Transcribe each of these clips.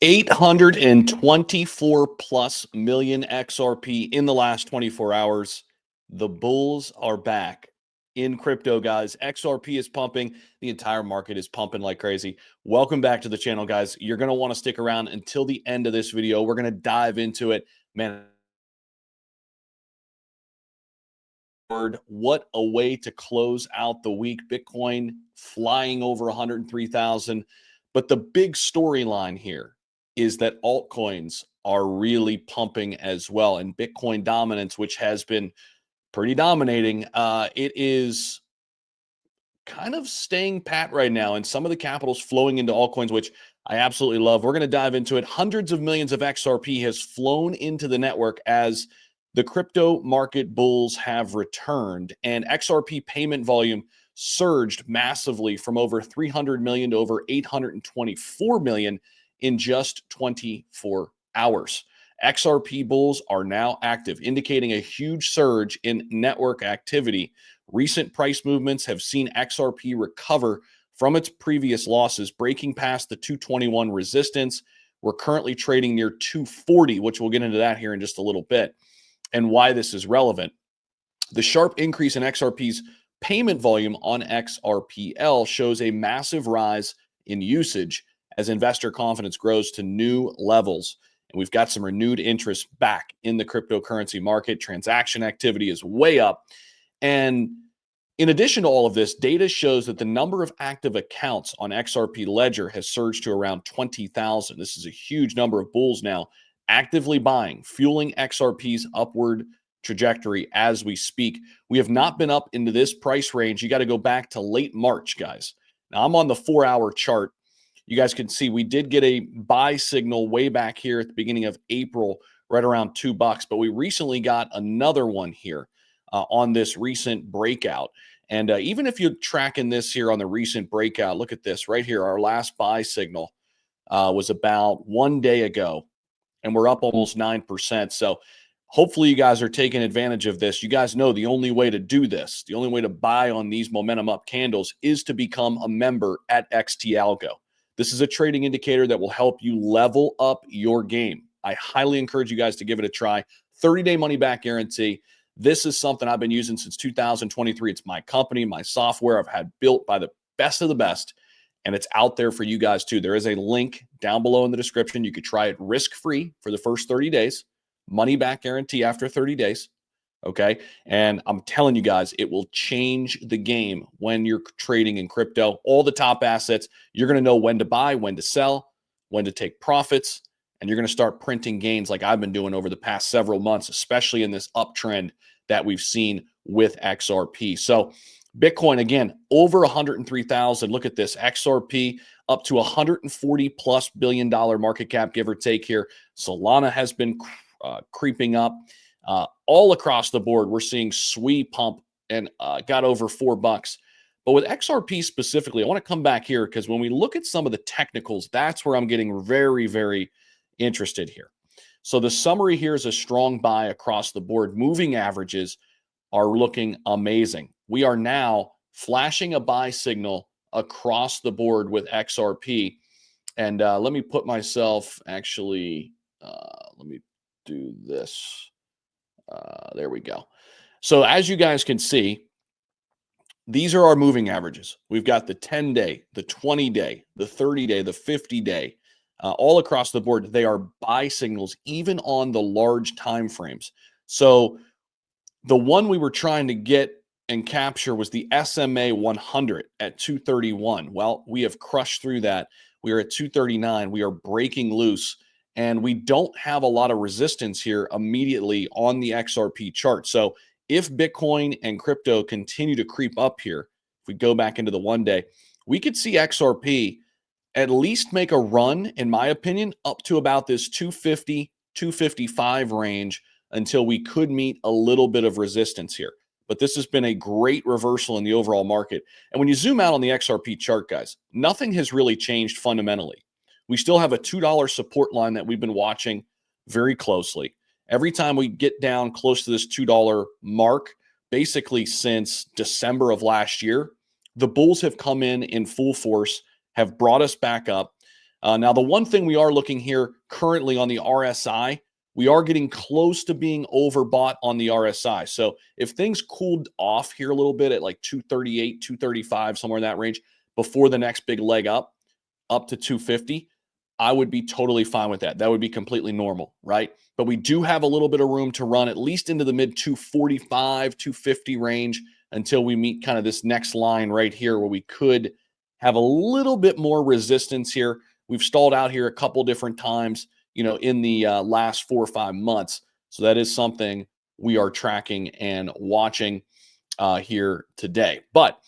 824 plus million XRP in the last 24 hours. The bulls are back in crypto, guys. XRP is pumping. The entire market is pumping like crazy. Welcome back to the channel, guys. You're going to want to stick around until the end of this video. We're going to dive into it. Man, what a way to close out the week. Bitcoin flying over 103,000. But the big storyline here is that altcoins are really pumping as well. And Bitcoin dominance, which has been pretty dominating, it is kind of staying pat right now. And some of the capital's flowing into altcoins, which I absolutely love. We're going to dive into it. Hundreds of millions of XRP has flown into the network as the crypto market bulls have returned, and XRP payment volume surged massively from over 300 million to over 824 million in just 24 hours. XRP bulls are now active, indicating a huge surge in network activity. Recent price movements have seen XRP recover from its previous losses, breaking past the 221 resistance. We're currently trading near 240, which we'll get into that here in just a little bit, and why this is relevant. The sharp increase in XRP's payment volume on XRPL shows a massive rise in usage as investor confidence grows to new levels. And we've got some renewed interest back in the cryptocurrency market. Transaction activity is way up. And in addition to all of this, data shows that the number of active accounts on XRP Ledger has surged to around 20,000. This is a huge number of bulls now actively buying, fueling XRP's upward trajectory as we speak. We have not been up into this price range. You got to go back to late March, guys. Now I'm on the 4-hour chart. You guys can see we did get a buy signal way back here at the beginning of April, right around $2, but we recently got another one here on this recent breakout. And even if you're tracking this here on the recent breakout, look at this right here. Our last buy signal was about 1 day ago, and we're up almost 9%. So hopefully you guys are taking advantage of this. You guys know the only way to do this, the only way to buy on these momentum up candles is to become a member at XT Algo. This is a trading indicator that will help you level up your game. I highly encourage you guys to give it a try. 30-day money-back guarantee. This is something I've been using since 2023. It's my company, my software I've had built by the best of the best, and it's out there for you guys too. There is a link down below in the description. You could try it risk-free for the first 30 days. Money-back guarantee after 30 days. Okay. And I'm telling you guys, it will change the game when you're trading in crypto. All the top assets, you're going to know when to buy, when to sell, when to take profits, and you're going to start printing gains like I've been doing over the past several months, especially in this uptrend that we've seen with XRP. So Bitcoin, again, over 103,000. Look at this. XRP up to $140+ billion market cap, give or take here. Solana has been creeping up. All across the board, we're seeing SWE pump and got over $4. But with XRP specifically, I want to come back here because when we look at some of the technicals, that's where I'm getting very, very interested here. So the summary here is a strong buy across the board. Moving averages are looking amazing. We are now flashing a buy signal across the board with XRP. And let me put myself actually, let me do this. There we go. So as you guys can see, these are our moving averages. We've got the 10-day, the 20-day, the 30-day, the 50-day, all across the board. They are buy signals, even on the large time frames. So the one we were trying to get and capture was the SMA 100 at 231. Well, we have crushed through that. We are at 239. We are breaking loose. And we don't have a lot of resistance here immediately on the XRP chart. So if Bitcoin and crypto continue to creep up here, if we go back into the 1 day, we could see XRP at least make a run, in my opinion, up to about this 250, 255 range until we could meet a little bit of resistance here. But this has been a great reversal in the overall market. And when you zoom out on the XRP chart, guys, nothing has really changed fundamentally. We still have a $2 support line that we've been watching very closely. Every time we get down close to this $2 mark, basically since December of last year, the bulls have come in full force, have brought us back up. Now, the one thing we are looking here currently on the RSI, we are getting close to being overbought on the RSI. So if things cooled off here a little bit at like 238, 235, somewhere in that range before the next big leg up to 250, I would be totally fine with that. That would be completely normal, right? But we do have a little bit of room to run at least into the mid 245, 250 range until we meet kind of this next line right here where we could have a little bit more resistance here. We've stalled out here a couple different times, in the last 4 or 5 months. So that is something we are tracking and watching here today. But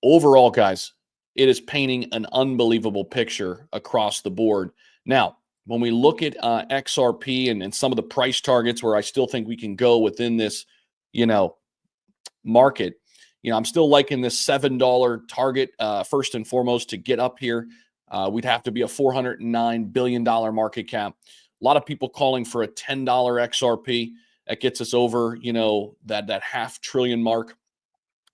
overall, guys, it is painting an unbelievable picture across the board. Now, when we look at XRP and some of the price targets where I still think we can go within this, market, I'm still liking this $7 target first and foremost to get up here. We'd have to be a $409 billion market cap. A lot of people calling for a $10 XRP. That gets us over, that $500 billion mark.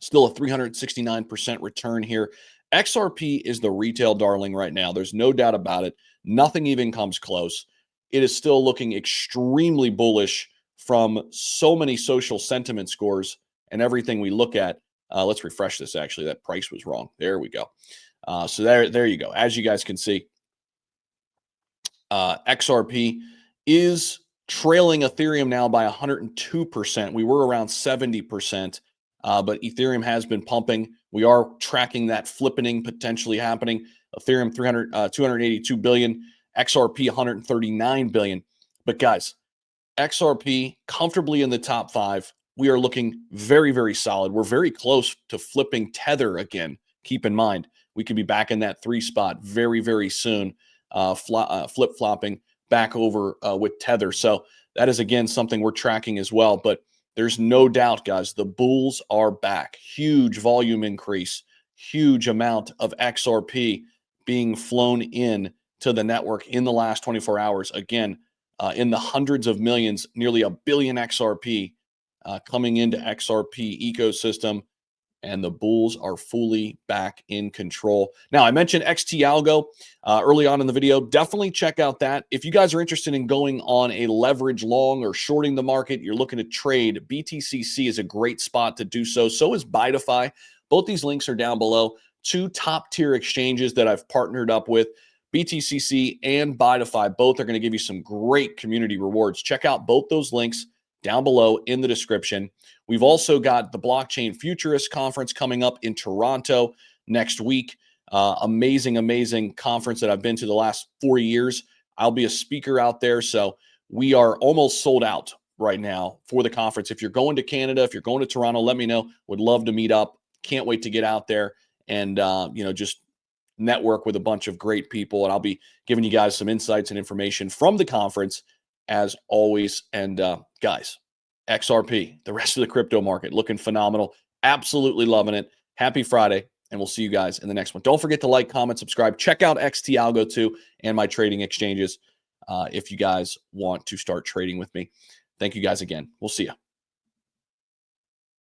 Still a 369% return here. XRP is the retail darling right now. There's no doubt about it. Nothing even comes close. It is still looking extremely bullish from so many social sentiment scores and everything we look at. Let's refresh this. Actually, that price was wrong. There we go. So there you go. As you guys can see, XRP is trailing Ethereum now by 102%. We were around 70%, but Ethereum has been pumping. We are tracking that flippening potentially happening. Ethereum 282 billion, XRP 139 billion. But guys, XRP comfortably in the top 5. We are looking very, very solid. We're very close to flipping Tether again. Keep in mind, we could be back in that 3 spot very, very soon, flip-flopping back over with Tether. So that is, again, something we're tracking as well. But there's no doubt, guys, the bulls are back. Huge volume increase, huge amount of XRP being flown in to the network in the last 24 hours. Again, in the hundreds of millions, nearly a billion XRP coming into XRP ecosystem, and the bulls are fully back in control. Now, I mentioned XT Algo early on in the video. Definitely check out that. If you guys are interested in going on a leverage long or shorting the market, you're looking to trade, BTCC is a great spot to do so. So is BITUNIX. Both these links are down below. 2 top-tier exchanges that I've partnered up with. BTCC and BITUNIX, both are going to give you some great community rewards. Check out both those links down below in the description. We've also got the Blockchain Futurist Conference coming up in Toronto next week. Amazing conference that I've been to the last 4 years. I'll be a speaker out there. So we are almost sold out right now for the conference. If you're going to Canada, if you're going to Toronto, let me know. Would love to meet up. Can't wait to get out there and, just network with a bunch of great people. And I'll be giving you guys some insights and information from the conference as always. And guys, XRP, the rest of the crypto market, looking phenomenal. Absolutely loving it. Happy Friday, and we'll see you guys in the next one. Don't forget to like, comment, subscribe. Check out XT Algo too and my trading exchanges if you guys want to start trading with me. Thank you guys again. We'll see you.